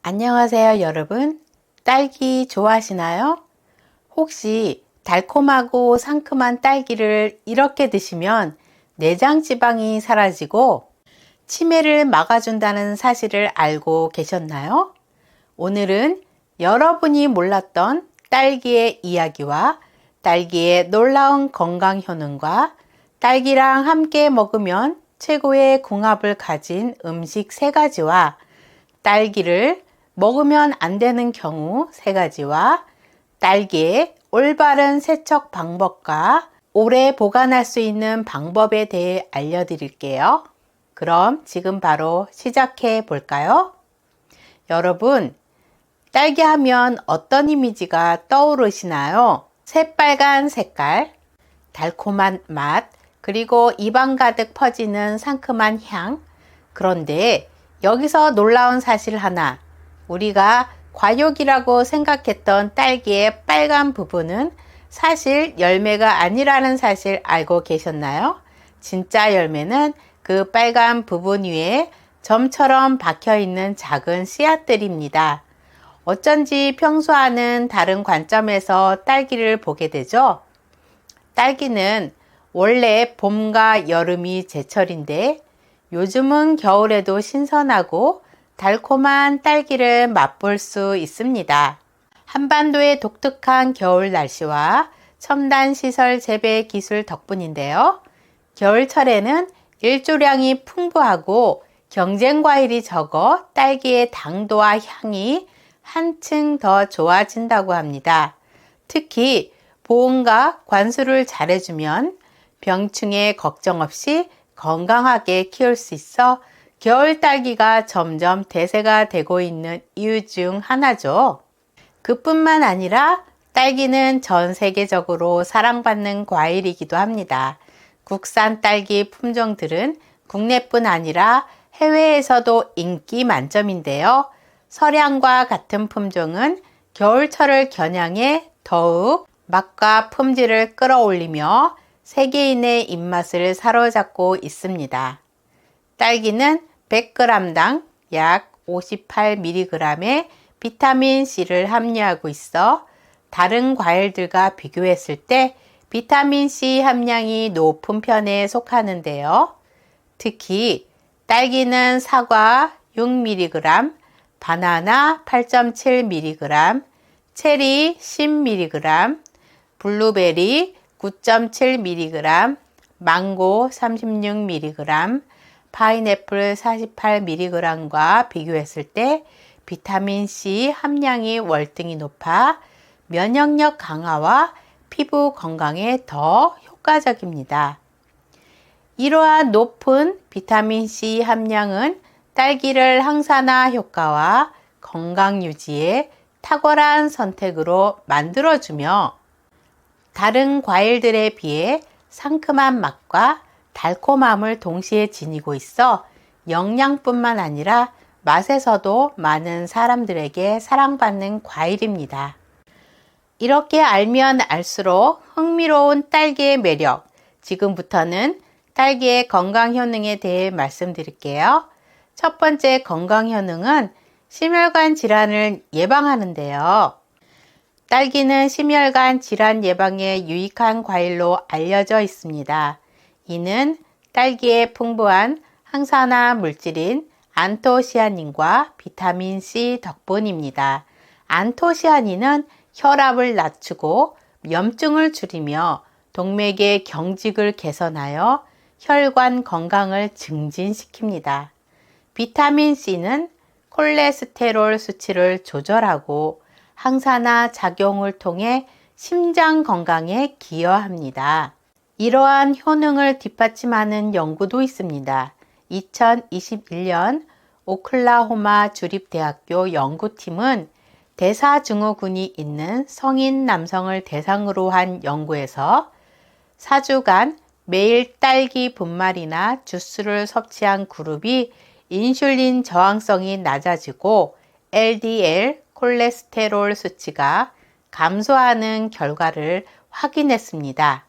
안녕하세요, 여러분. 딸기 좋아하시나요? 혹시 달콤하고 상큼한 딸기를 이렇게 드시면 내장 지방이 사라지고 치매를 막아준다는 사실을 알고 계셨나요? 오늘은 여러분이 몰랐던 딸기의 이야기와 딸기의 놀라운 건강 효능과 딸기랑 함께 먹으면 최고의 궁합을 가진 음식 3가지와 딸기를 먹으면 안 되는 경우 3가지와 딸기의 올바른 세척 방법과 오래 보관할 수 있는 방법에 대해 알려드릴게요. 그럼 지금 바로 시작해 볼까요? 여러분, 딸기 하면 어떤 이미지가 떠오르시나요? 새빨간 색깔, 달콤한 맛, 그리고 입안 가득 퍼지는 상큼한 향. 그런데 여기서 놀라운 사실 하나, 우리가 과육이라고 생각했던 딸기의 빨간 부분은 사실 열매가 아니라는 사실 알고 계셨나요? 진짜 열매는 그 빨간 부분 위에 점처럼 박혀 있는 작은 씨앗들입니다. 어쩐지 평소와는 다른 관점에서 딸기를 보게 되죠? 딸기는 원래 봄과 여름이 제철인데 요즘은 겨울에도 신선하고 달콤한 딸기를 맛볼 수 있습니다. 한반도의 독특한 겨울 날씨와 첨단 시설 재배 기술 덕분인데요. 겨울철에는 일조량이 풍부하고 경쟁 과일이 적어 딸기의 당도와 향이 한층 더 좋아진다고 합니다. 특히 보온과 관수를 잘해주면 병충해 걱정 없이 건강하게 키울 수 있어 겨울 딸기가 점점 대세가 되고 있는 이유 중 하나죠. 그뿐만 아니라 딸기는 전 세계적으로 사랑받는 과일이기도 합니다. 국산 딸기 품종들은 국내뿐 아니라 해외에서도 인기 만점인데요. 서량과 같은 품종은 겨울철을 겨냥해 더욱 맛과 품질을 끌어올리며 세계인의 입맛을 사로잡고 있습니다. 딸기는 100g당 약 58mg의 비타민C를 함유하고 있어 다른 과일들과 비교했을 때 비타민C 함량이 높은 편에 속하는데요. 특히 딸기는 사과 6mg, 바나나 8.7mg, 체리 10mg, 블루베리 9.7mg, 망고 36mg, 파인애플 48mg과 비교했을 때 비타민C 함량이 월등히 높아 면역력 강화와 피부 건강에 더 효과적입니다. 이러한 높은 비타민C 함량은 딸기를 항산화 효과와 건강 유지에 탁월한 선택으로 만들어주며 다른 과일들에 비해 상큼한 맛과 달콤함을 동시에 지니고 있어 영양뿐만 아니라 맛에서도 많은 사람들에게 사랑받는 과일입니다. 이렇게 알면 알수록 흥미로운 딸기의 매력, 지금부터는 딸기의 건강 효능에 대해 말씀드릴게요. 첫 번째 건강 효능은 심혈관 질환을 예방하는데요. 딸기는 심혈관 질환 예방에 유익한 과일로 알려져 있습니다. 이는 딸기의 풍부한 항산화 물질인 안토시아닌과 비타민C 덕분입니다. 안토시아닌은 혈압을 낮추고 염증을 줄이며 동맥의 경직을 개선하여 혈관 건강을 증진시킵니다. 비타민C는 콜레스테롤 수치를 조절하고 항산화 작용을 통해 심장 건강에 기여합니다. 이러한 효능을 뒷받침하는 연구도 있습니다. 2021년 오클라호마 주립대학교 연구팀은 대사증후군이 있는 성인 남성을 대상으로 한 연구에서 4주간 매일 딸기 분말이나 주스를 섭취한 그룹이 인슐린 저항성이 낮아지고 LDL 콜레스테롤 수치가 감소하는 결과를 확인했습니다.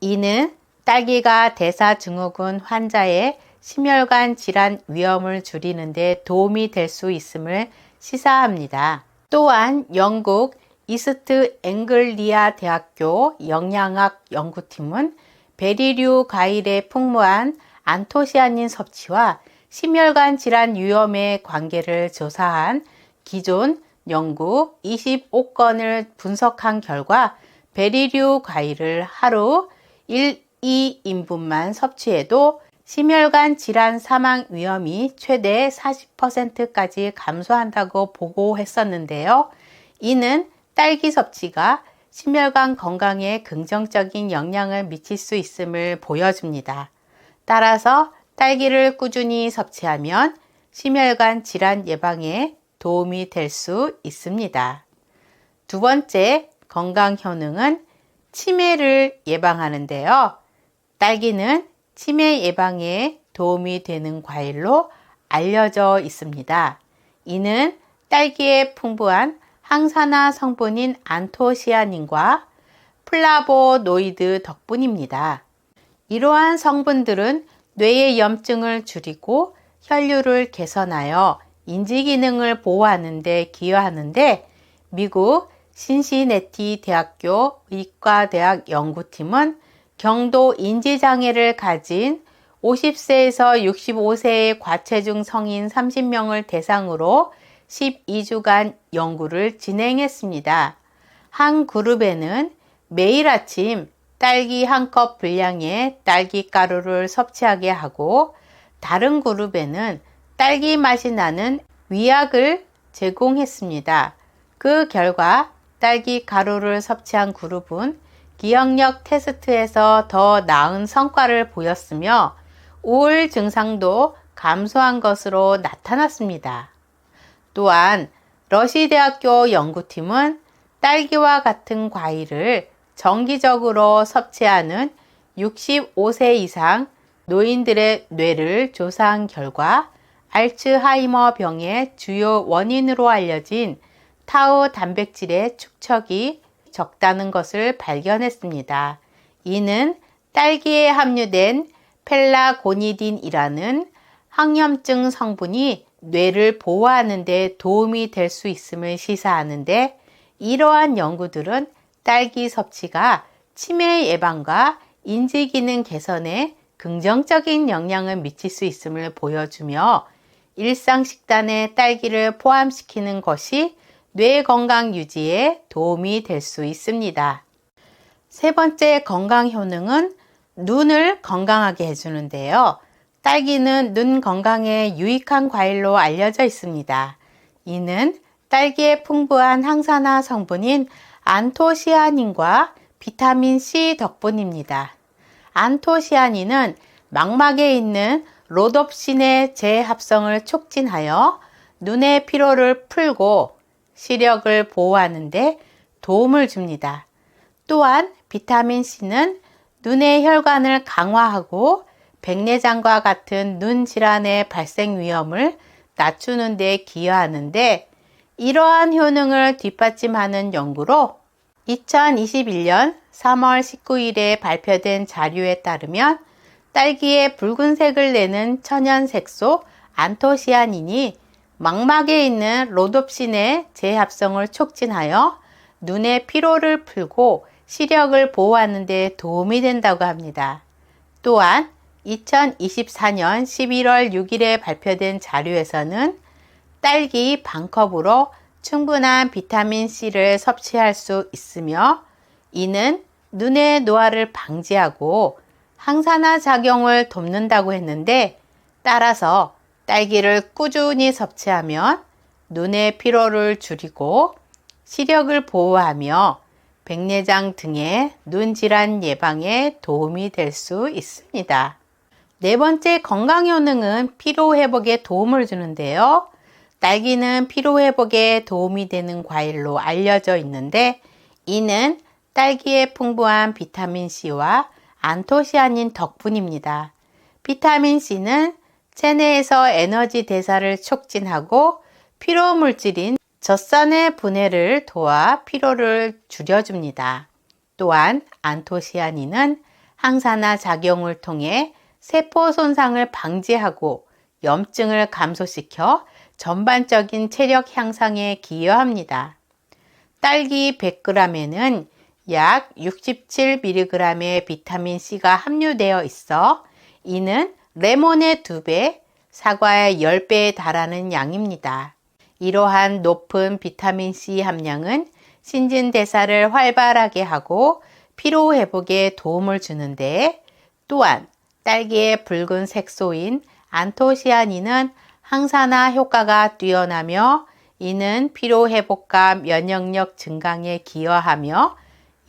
이는 딸기가 대사증후군 환자의 심혈관 질환 위험을 줄이는 데 도움이 될 수 있음을 시사합니다. 또한 영국 이스트 앵글리아 대학교 영양학 연구팀은 베리류 과일에 풍부한 안토시아닌 섭취와 심혈관 질환 위험의 관계를 조사한 기존 연구 25건을 분석한 결과 베리류 과일을 하루 1, 2인분만 섭취해도 심혈관 질환 사망 위험이 최대 40%까지 감소한다고 보고했었는데요. 이는 딸기 섭취가 심혈관 건강에 긍정적인 영향을 미칠 수 있음을 보여줍니다. 따라서 딸기를 꾸준히 섭취하면 심혈관 질환 예방에 도움이 될 수 있습니다. 두 번째 건강 효능은 치매를 예방하는데요. 딸기는 치매 예방에 도움이 되는 과일로 알려져 있습니다. 이는 딸기에 풍부한 항산화 성분인 안토시아닌과 플라보노이드 덕분입니다. 이러한 성분들은 뇌의 염증을 줄이고 혈류를 개선하여 인지 기능을 보호하는 데 기여하는데 미국 신시내티 대학교 의과대학 연구팀은 경도 인지장애를 가진 50세에서 65세의 과체중 성인 30명을 대상으로 12주간 연구를 진행했습니다. 한 그룹에는 매일 아침 딸기 한 컵 분량의 딸기 가루를 섭취하게 하고 다른 그룹에는 딸기 맛이 나는 위약을 제공했습니다. 그 결과 딸기 가루를 섭취한 그룹은 기억력 테스트에서 더 나은 성과를 보였으며 우울 증상도 감소한 것으로 나타났습니다. 또한 러시대학교 연구팀은 딸기와 같은 과일을 정기적으로 섭취하는 65세 이상 노인들의 뇌를 조사한 결과 알츠하이머 병의 주요 원인으로 알려진 타우 단백질의 축적이 적다는 것을 발견했습니다. 이는 딸기에 함유된 펠라고니딘이라는 항염증 성분이 뇌를 보호하는 데 도움이 될 수 있음을 시사하는데 이러한 연구들은 딸기 섭취가 치매 예방과 인지 기능 개선에 긍정적인 영향을 미칠 수 있음을 보여주며 일상 식단에 딸기를 포함시키는 것이 뇌 건강 유지에 도움이 될 수 있습니다. 세 번째 건강 효능은 눈을 건강하게 해주는데요. 딸기는 눈 건강에 유익한 과일로 알려져 있습니다. 이는 딸기에 풍부한 항산화 성분인 안토시아닌과 비타민 C 덕분입니다. 안토시아닌은 망막에 있는 로놉신의 재합성을 촉진하여 눈의 피로를 풀고 시력을 보호하는 데 도움을 줍니다. 또한 비타민 C는 눈의 혈관을 강화하고 백내장과 같은 눈 질환의 발생 위험을 낮추는 데 기여하는데 이러한 효능을 뒷받침하는 연구로 2021년 3월 19일에 발표된 자료에 따르면 딸기의 붉은색을 내는 천연색소 안토시아닌이 망막에 있는 로놉신의 재합성을 촉진하여 눈의 피로를 풀고 시력을 보호하는 데 도움이 된다고 합니다. 또한 2024년 11월 6일에 발표된 자료에서는 딸기 반컵으로 충분한 비타민C를 섭취할 수 있으며 이는 눈의 노화를 방지하고 항산화 작용을 돕는다고 했는데 따라서 딸기를 꾸준히 섭취하면 눈의 피로를 줄이고 시력을 보호하며 백내장 등의 눈 질환 예방에 도움이 될 수 있습니다. 네 번째 건강 효능은 피로 회복에 도움을 주는데요. 딸기는 피로 회복에 도움이 되는 과일로 알려져 있는데 이는 딸기에 풍부한 비타민 C와 안토시아닌 덕분입니다. 비타민 C는 체내에서 에너지 대사를 촉진하고 피로 물질인 젖산의 분해를 도와 피로를 줄여줍니다. 또한 안토시아닌은 항산화 작용을 통해 세포 손상을 방지하고 염증을 감소시켜 전반적인 체력 향상에 기여합니다. 딸기 100g에는 약 67mg의 비타민C가 함유되어 있어 이는 레몬의 2배, 사과의 10배에 달하는 양입니다. 이러한 높은 비타민C 함량은 신진대사를 활발하게 하고 피로회복에 도움을 주는데 또한 딸기의 붉은 색소인 안토시아닌은 항산화 효과가 뛰어나며 이는 피로회복과 면역력 증강에 기여하며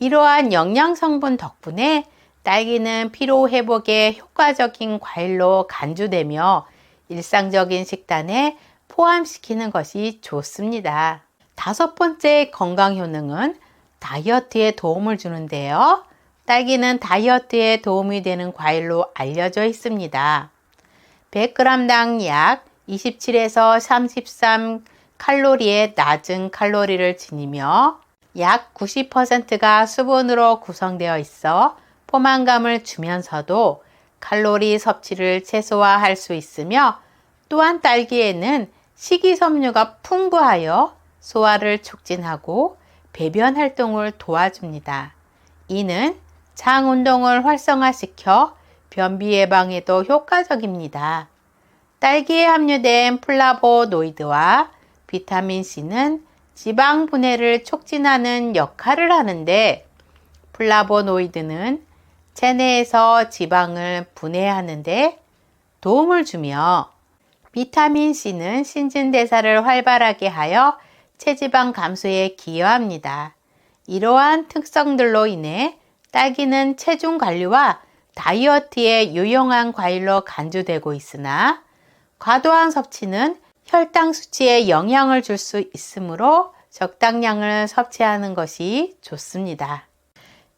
이러한 영양성분 덕분에 딸기는 피로회복에 효과적인 과일로 간주되며 일상적인 식단에 포함시키는 것이 좋습니다. 5번째 건강 효능은 다이어트에 도움을 주는데요. 딸기는 다이어트에 도움이 되는 과일로 알려져 있습니다. 100g당 약 27에서 33 칼로리의 낮은 칼로리를 지니며 약 90%가 수분으로 구성되어 있어 포만감을 주면서도 칼로리 섭취를 최소화할 수 있으며 또한 딸기에는 식이섬유가 풍부하여 소화를 촉진하고 배변 활동을 도와줍니다. 이는 장 운동을 활성화시켜 변비 예방에도 효과적입니다. 딸기에 함유된 플라보노이드와 비타민C는 지방 분해를 촉진하는 역할을 하는데 플라보노이드는 체내에서 지방을 분해하는데 도움을 주며 비타민C는 신진대사를 활발하게 하여 체지방 감소에 기여합니다. 이러한 특성들로 인해 딸기는 체중 관리와 다이어트에 유용한 과일로 간주되고 있으나 과도한 섭취는 혈당 수치에 영향을 줄 수 있으므로 적당량을 섭취하는 것이 좋습니다.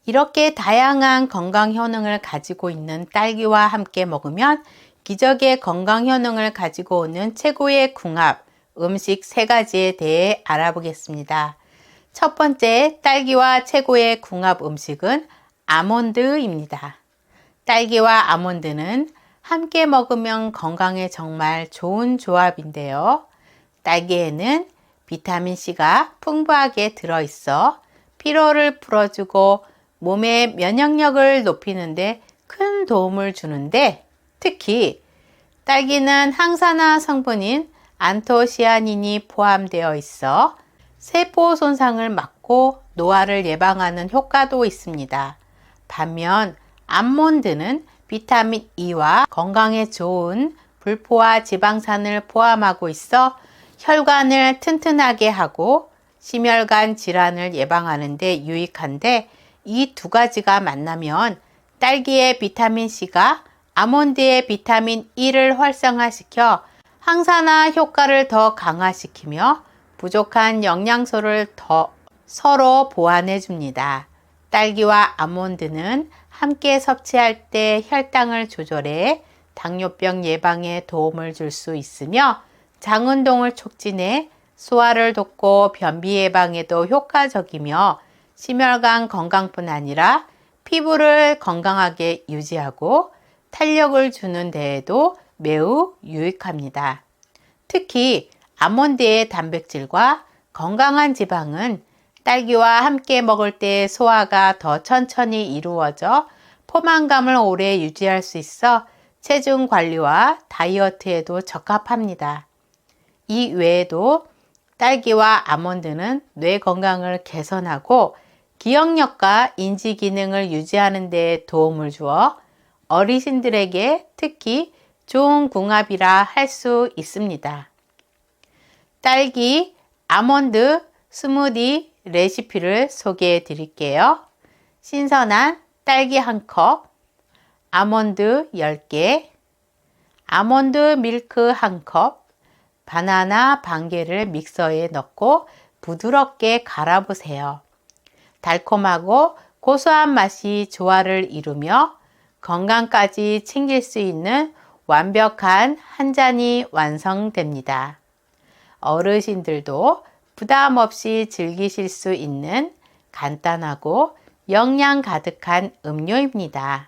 이렇게 다양한 건강 효능을 가지고 있는 딸기와 함께 먹으면 기적의 건강 효능을 가지고 오는 최고의 궁합 음식 3가지에 대해 알아보겠습니다. 첫 번째, 딸기와 최고의 궁합 음식은 아몬드입니다. 딸기와 아몬드는 함께 먹으면 건강에 정말 좋은 조합인데요. 딸기에는 비타민C가 풍부하게 들어있어 피로를 풀어주고 몸의 면역력을 높이는 데 큰 도움을 주는데 특히 딸기는 항산화 성분인 안토시아닌이 포함되어 있어 세포 손상을 막고 노화를 예방하는 효과도 있습니다. 반면 아몬드는 비타민 E와 건강에 좋은 불포화 지방산을 포함하고 있어 혈관을 튼튼하게 하고 심혈관 질환을 예방하는 데 유익한데 이 2가지가 만나면 딸기의 비타민C가 아몬드의 비타민 E를 활성화시켜 항산화 효과를 더 강화시키며 부족한 영양소를 더 서로 보완해 줍니다. 딸기와 아몬드는 함께 섭취할 때 혈당을 조절해 당뇨병 예방에 도움을 줄 수 있으며 장 운동을 촉진해 소화를 돕고 변비 예방에도 효과적이며 심혈관 건강뿐 아니라 피부를 건강하게 유지하고 탄력을 주는 데에도 매우 유익합니다. 특히 아몬드의 단백질과 건강한 지방은 딸기와 함께 먹을 때 소화가 더 천천히 이루어져 포만감을 오래 유지할 수 있어 체중 관리와 다이어트에도 적합합니다. 이 외에도 딸기와 아몬드는 뇌 건강을 개선하고 기억력과 인지 기능을 유지하는 데 도움을 주어 어르신들에게 특히 좋은 궁합이라 할 수 있습니다. 딸기, 아몬드 스무디 레시피를 소개해 드릴게요. 신선한 딸기 1컵, 아몬드 10개, 아몬드 밀크 1컵, 바나나 반개를 믹서에 넣고 부드럽게 갈아보세요. 달콤하고 고소한 맛이 조화를 이루며 건강까지 챙길 수 있는 완벽한 한 잔이 완성됩니다. 어르신들도 부담 없이 즐기실 수 있는 간단하고 영양 가득한 음료입니다.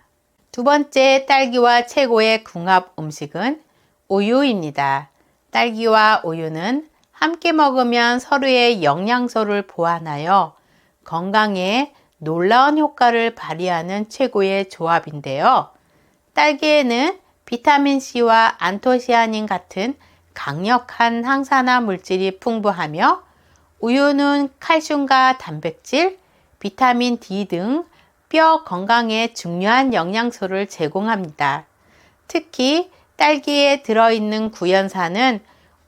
2번째 딸기와 최고의 궁합 음식은 우유입니다. 딸기와 우유는 함께 먹으면 서로의 영양소를 보완하여 건강에 놀라운 효과를 발휘하는 최고의 조합인데요. 딸기에는 비타민C와 안토시아닌 같은 강력한 항산화 물질이 풍부하며 우유는 칼슘과 단백질, 비타민 D 등 뼈 건강에 중요한 영양소를 제공합니다. 특히 딸기에 들어있는 구연산은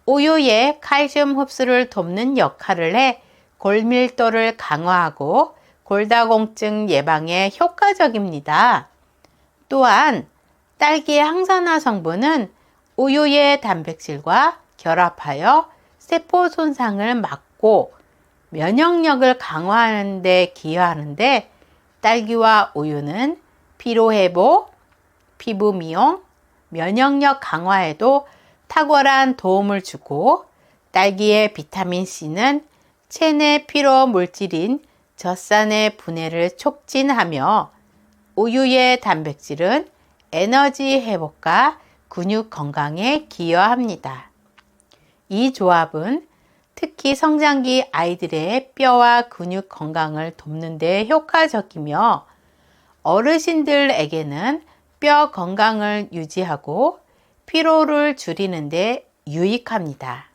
우유의 칼슘 흡수를 돕는 역할을 해 골밀도를 강화하고 골다공증 예방에 효과적입니다. 또한 딸기의 항산화 성분은 우유의 단백질과 결합하여 세포 손상을 막고 면역력을 강화하는 데 기여하는데 딸기와 우유는 피로회복, 피부 미용, 면역력 강화에도 탁월한 도움을 주고 딸기의 비타민C는 체내 피로 물질인 젖산의 분해를 촉진하며 우유의 단백질은 에너지 회복과 근육 건강에 기여합니다. 이 조합은 특히 성장기 아이들의 뼈와 근육 건강을 돕는 데 효과적이며 어르신들에게는 뼈 건강을 유지하고 피로를 줄이는 데 유익합니다.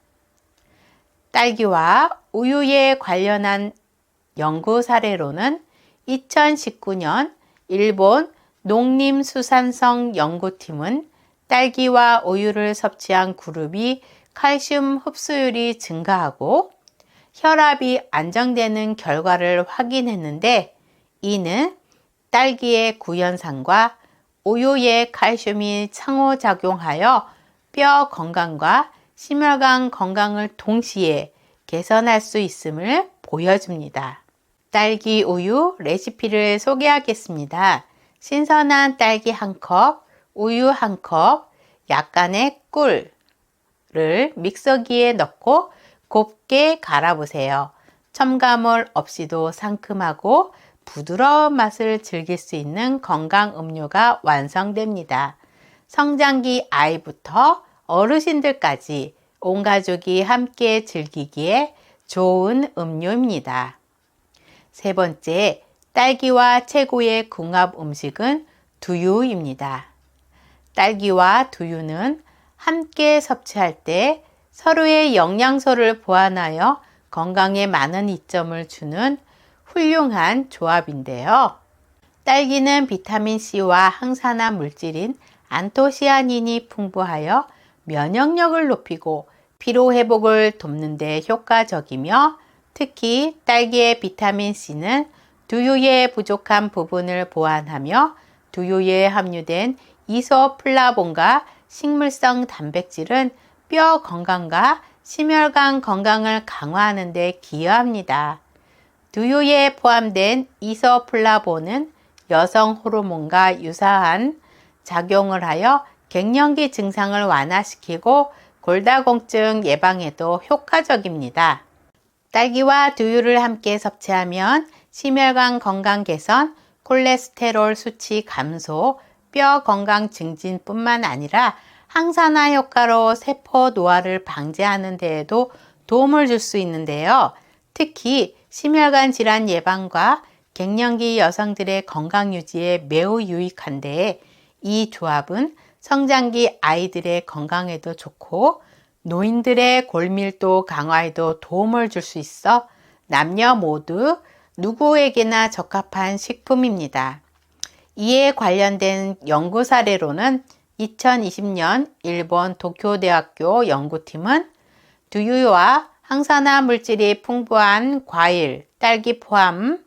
딸기와 우유에 관련한 연구 사례로는 2019년 일본 농림수산성 연구팀은 딸기와 우유를 섭취한 그룹이 칼슘 흡수율이 증가하고 혈압이 안정되는 결과를 확인했는데 이는 딸기의 구연산과 우유의 칼슘이 상호작용하여 뼈 건강과 심혈관 건강을 동시에 개선할 수 있음을 보여줍니다. 딸기 우유 레시피를 소개하겠습니다. 신선한 딸기 1컵, 우유 1컵, 약간의 꿀을 믹서기에 넣고 곱게 갈아보세요. 첨가물 없이도 상큼하고 부드러운 맛을 즐길 수 있는 건강 음료가 완성됩니다. 성장기 아이부터 어르신들까지 온 가족이 함께 즐기기에 좋은 음료입니다. 세 번째, 딸기와 최고의 궁합 음식은 두유입니다. 딸기와 두유는 함께 섭취할 때 서로의 영양소를 보완하여 건강에 많은 이점을 주는 훌륭한 조합인데요. 딸기는 비타민C와 항산화 물질인 안토시아닌이 풍부하여 면역력을 높이고 피로 회복을 돕는 데 효과적이며 특히 딸기의 비타민C는 두유의 부족한 부분을 보완하며 두유에 함유된 이소플라본과 식물성 단백질은 뼈 건강과 심혈관 건강을 강화하는 데 기여합니다. 두유에 포함된 이소플라본은 여성 호르몬과 유사한 작용을 하여 갱년기 증상을 완화시키고 골다공증 예방에도 효과적입니다. 딸기와 두유를 함께 섭취하면 심혈관 건강 개선, 콜레스테롤 수치 감소, 뼈 건강 증진뿐만 아니라 항산화 효과로 세포 노화를 방지하는 데에도 도움을 줄 수 있는데요. 특히 심혈관 질환 예방과 갱년기 여성들의 건강 유지에 매우 유익한데 이 조합은 성장기 아이들의 건강에도 좋고 노인들의 골밀도 강화에도 도움을 줄 수 있어 남녀 모두 누구에게나 적합한 식품입니다. 이에 관련된 연구 사례로는 2020년 일본 도쿄대학교 연구팀은 두유와 항산화 물질이 풍부한 과일, 딸기 포함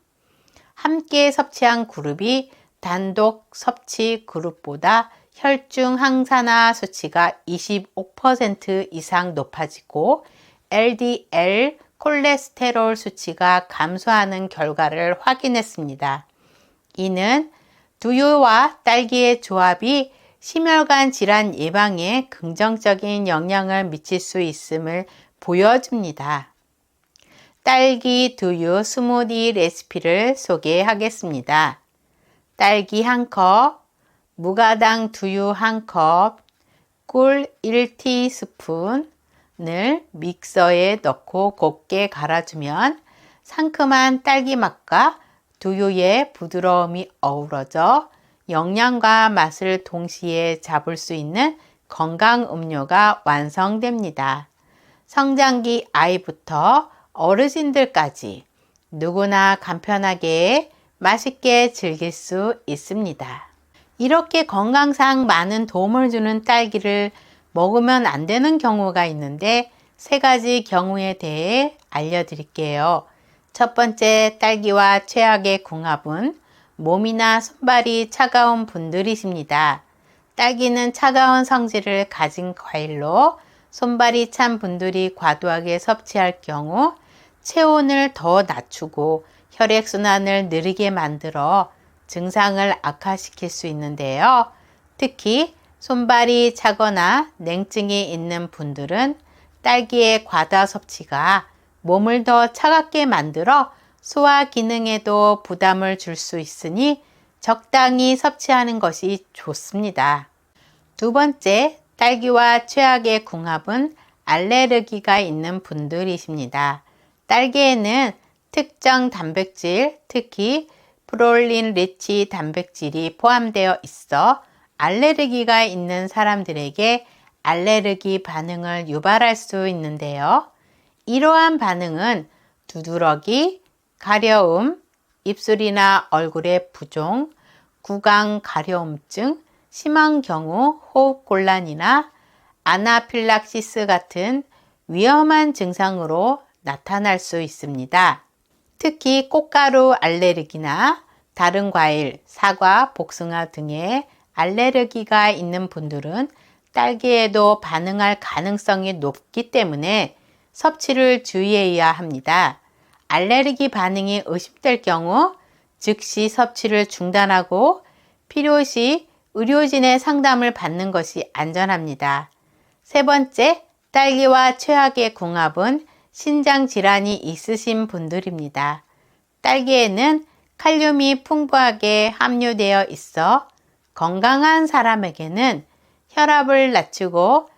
함께 섭취한 그룹이 단독 섭취 그룹보다 혈중 항산화 수치가 25% 이상 높아지고 LDL 콜레스테롤 수치가 감소하는 결과를 확인했습니다. 이는 두유와 딸기의 조합이 심혈관 질환 예방에 긍정적인 영향을 미칠 수 있음을 보여줍니다. 딸기 두유 스무디 레시피를 소개하겠습니다. 딸기 1컵, 무가당 두유 1컵, 꿀 1티스푼, 믹서에 넣고 곱게 갈아주면 상큼한 딸기 맛과 두유의 부드러움이 어우러져 영양과 맛을 동시에 잡을 수 있는 건강 음료가 완성됩니다. 성장기 아이부터 어르신들까지 누구나 간편하게 맛있게 즐길 수 있습니다. 이렇게 건강상 많은 도움을 주는 딸기를 먹으면 안 되는 경우가 있는데 3가지 경우에 대해 알려드릴게요. 첫 번째, 딸기와 최악의 궁합은 몸이나 손발이 차가운 분들이십니다. 딸기는 차가운 성질을 가진 과일로 손발이 찬 분들이 과도하게 섭취할 경우 체온을 더 낮추고 혈액순환을 느리게 만들어 증상을 악화시킬 수 있는데요. 특히 손발이 차거나 냉증이 있는 분들은 딸기의 과다 섭취가 몸을 더 차갑게 만들어 소화 기능에도 부담을 줄 수 있으니 적당히 섭취하는 것이 좋습니다. 두 번째, 딸기와 최악의 궁합은 알레르기가 있는 분들이십니다. 딸기에는 특정 단백질, 특히 프롤린 리치 단백질이 포함되어 있어 알레르기가 있는 사람들에게 알레르기 반응을 유발할 수 있는데요. 이러한 반응은 두드러기, 가려움, 입술이나 얼굴의 부종, 구강 가려움증, 심한 경우 호흡곤란이나 아나필락시스 같은 위험한 증상으로 나타날 수 있습니다. 특히 꽃가루 알레르기나 다른 과일, 사과, 복숭아 등의 알레르기가 있는 분들은 딸기에도 반응할 가능성이 높기 때문에 섭취를 주의해야 합니다. 알레르기 반응이 의심될 경우 즉시 섭취를 중단하고 필요시 의료진의 상담을 받는 것이 안전합니다. 세 번째, 딸기와 최악의 궁합은 신장 질환이 있으신 분들입니다. 딸기에는 칼륨이 풍부하게 함유되어 있어 건강한 사람에게는 혈압을 낮추고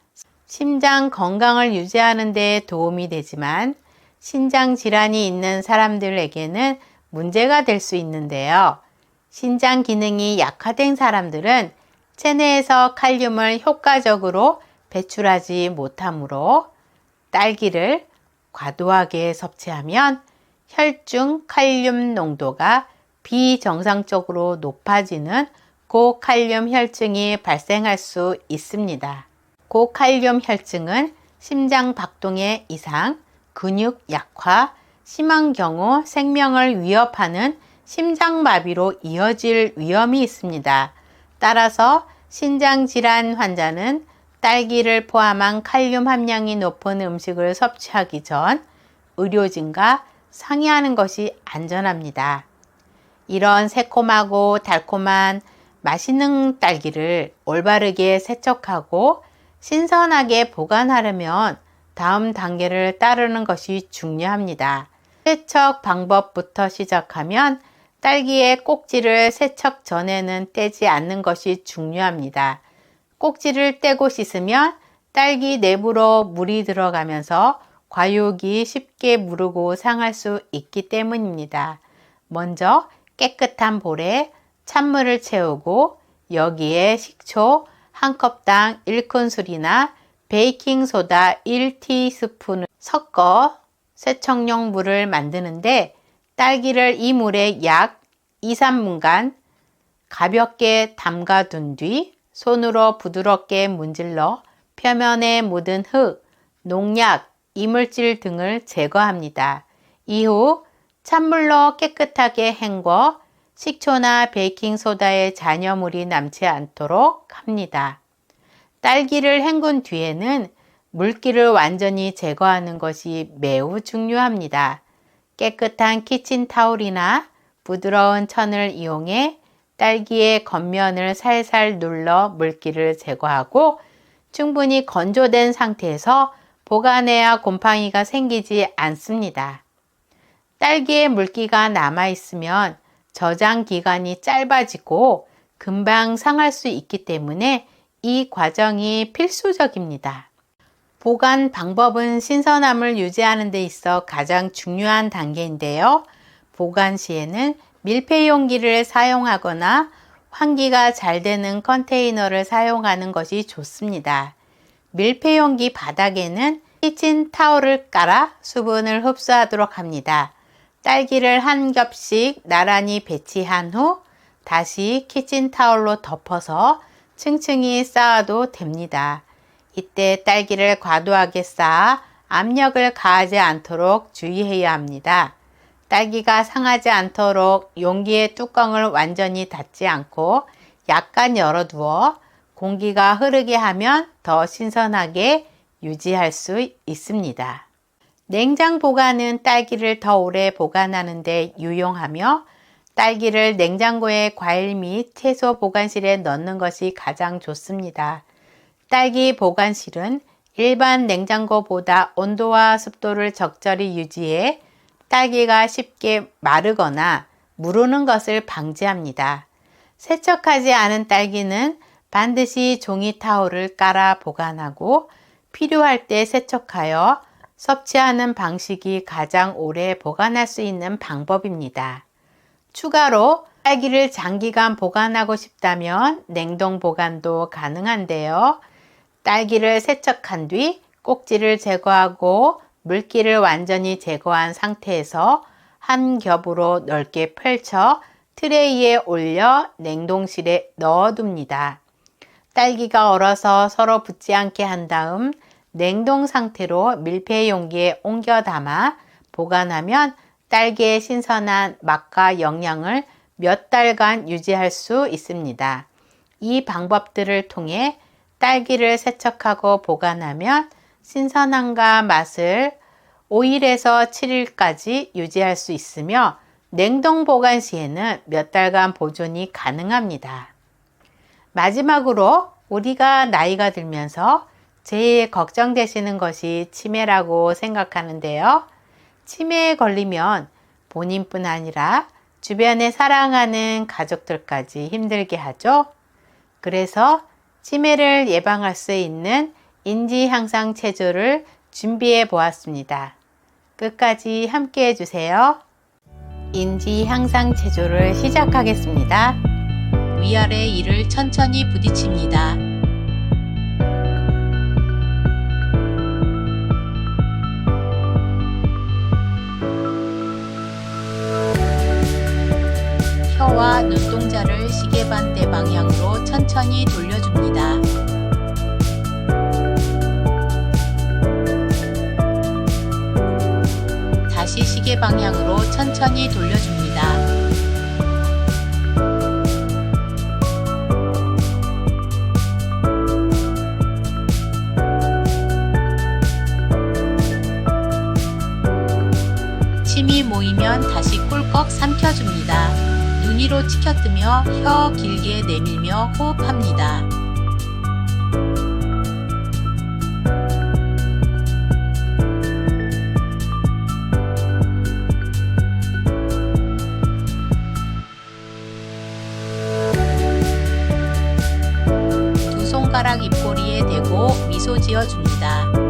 심장 건강을 유지하는 데 도움이 되지만 신장 질환이 있는 사람들에게는 문제가 될 수 있는데요. 신장 기능이 약화된 사람들은 체내에서 칼륨을 효과적으로 배출하지 못하므로 딸기를 과도하게 섭취하면 혈중 칼륨 농도가 비정상적으로 높아지는 고칼륨 혈증이 발생할 수 있습니다. 고칼륨 혈증은 심장 박동의 이상, 근육 약화, 심한 경우 생명을 위협하는 심장마비로 이어질 위험이 있습니다. 따라서 신장질환 환자는 딸기를 포함한 칼륨 함량이 높은 음식을 섭취하기 전 의료진과 상의하는 것이 안전합니다. 이런 새콤하고 달콤한 맛있는 딸기를 올바르게 세척하고 신선하게 보관하려면 다음 단계를 따르는 것이 중요합니다. 세척 방법부터 시작하면 딸기의 꼭지를 세척 전에는 떼지 않는 것이 중요합니다. 꼭지를 떼고 씻으면 딸기 내부로 물이 들어가면서 과육이 쉽게 무르고 상할 수 있기 때문입니다. 먼저 깨끗한 볼에 찬물을 채우고 여기에 식초 1컵당 1큰술이나 베이킹소다 1티스푼을 섞어 세척용 물을 만드는데 딸기를 이 물에 약 2~3분간 가볍게 담가둔 뒤 손으로 부드럽게 문질러 표면에 묻은 흙, 농약, 이물질 등을 제거합니다. 이후 찬물로 깨끗하게 헹궈 식초나 베이킹소다의 잔여물이 남지 않도록 합니다. 딸기를 헹군 뒤에는 물기를 완전히 제거하는 것이 매우 중요합니다. 깨끗한 키친타올이나 부드러운 천을 이용해 딸기의 겉면을 살살 눌러 물기를 제거하고 충분히 건조된 상태에서 보관해야 곰팡이가 생기지 않습니다. 딸기에 물기가 남아있으면 저장 기간이 짧아지고 금방 상할 수 있기 때문에 이 과정이 필수적입니다. 보관 방법은 신선함을 유지하는 데 있어 가장 중요한 단계인데요. 보관 시에는 밀폐 용기를 사용하거나 환기가 잘 되는 컨테이너를 사용하는 것이 좋습니다. 밀폐 용기 바닥에는 키친 타올을 깔아 수분을 흡수하도록 합니다. 딸기를 한 겹씩 나란히 배치한 후 다시 키친 타올로 덮어서 층층이 쌓아도 됩니다. 이때 딸기를 과도하게 쌓아 압력을 가하지 않도록 주의해야 합니다. 딸기가 상하지 않도록 용기의 뚜껑을 완전히 닫지 않고 약간 열어두어 공기가 흐르게 하면 더 신선하게 유지할 수 있습니다. 냉장 보관은 딸기를 더 오래 보관하는 데 유용하며 딸기를 냉장고에 과일 및 채소 보관실에 넣는 것이 가장 좋습니다. 딸기 보관실은 일반 냉장고보다 온도와 습도를 적절히 유지해 딸기가 쉽게 마르거나 무르는 것을 방지합니다. 세척하지 않은 딸기는 반드시 종이 타올을 깔아 보관하고 필요할 때 세척하여 섭취하는 방식이 가장 오래 보관할 수 있는 방법입니다. 추가로 딸기를 장기간 보관하고 싶다면 냉동 보관도 가능한데요. 딸기를 세척한 뒤 꼭지를 제거하고 물기를 완전히 제거한 상태에서 한 겹으로 넓게 펼쳐 트레이에 올려 냉동실에 넣어둡니다. 딸기가 얼어서 서로 붙지 않게 한 다음 냉동 상태로 밀폐 용기에 옮겨 담아 보관하면 딸기의 신선한 맛과 영양을 몇 달간 유지할 수 있습니다. 이 방법들을 통해 딸기를 세척하고 보관하면 신선함과 맛을 5일에서 7일까지 유지할 수 있으며 냉동 보관 시에는 몇 달간 보존이 가능합니다. 마지막으로 우리가 나이가 들면서 제일 걱정되시는 것이 치매라고 생각하는데요. 치매에 걸리면 본인뿐 아니라 주변에 사랑하는 가족들까지 힘들게 하죠. 그래서 치매를 예방할 수 있는 인지 향상 체조를 준비해 보았습니다. 끝까지 함께 해주세요. 인지 향상 체조를 시작하겠습니다. 위아래 이를 천천히 부딪힙니다. 혀와 눈동자를 시계반대 방향으로 천천히 돌려줍니다. 다시 시계 방향으로 천천히 돌려줍니다. 침이 모이면 다시 꿀꺽 삼켜줍니다. 눈 위로 치켜뜨며 혀 길게 내밀며 호흡합니다. 두 손가락 입꼬리에 대고 미소 지어줍니다.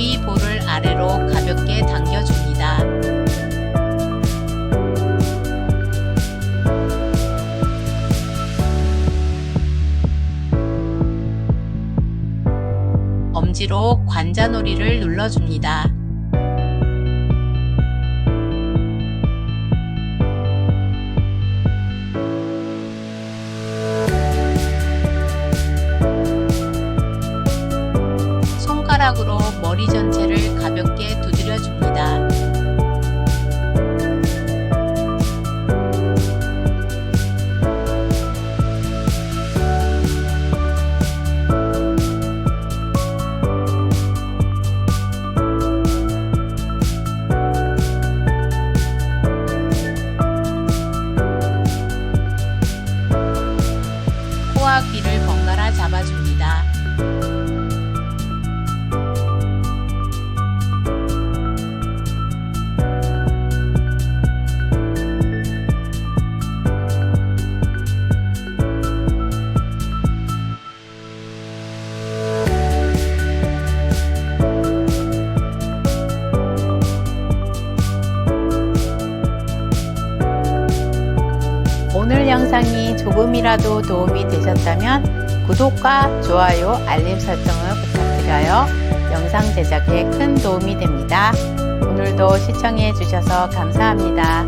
귀 볼을 아래로 가볍게 당겨줍니다. 엄지로 관자놀이를 눌러줍니다. 손가락으로 머리 전체를 가볍게 두드려줍니다. 코와 귀를 번갈아 잡아줍니다. 오늘 영상이 조금이라도 도움이 되셨다면 구독과 좋아요, 알림 설정을 부탁드려요. 영상 제작에 큰 도움이 됩니다. 오늘도 시청해 주셔서 감사합니다.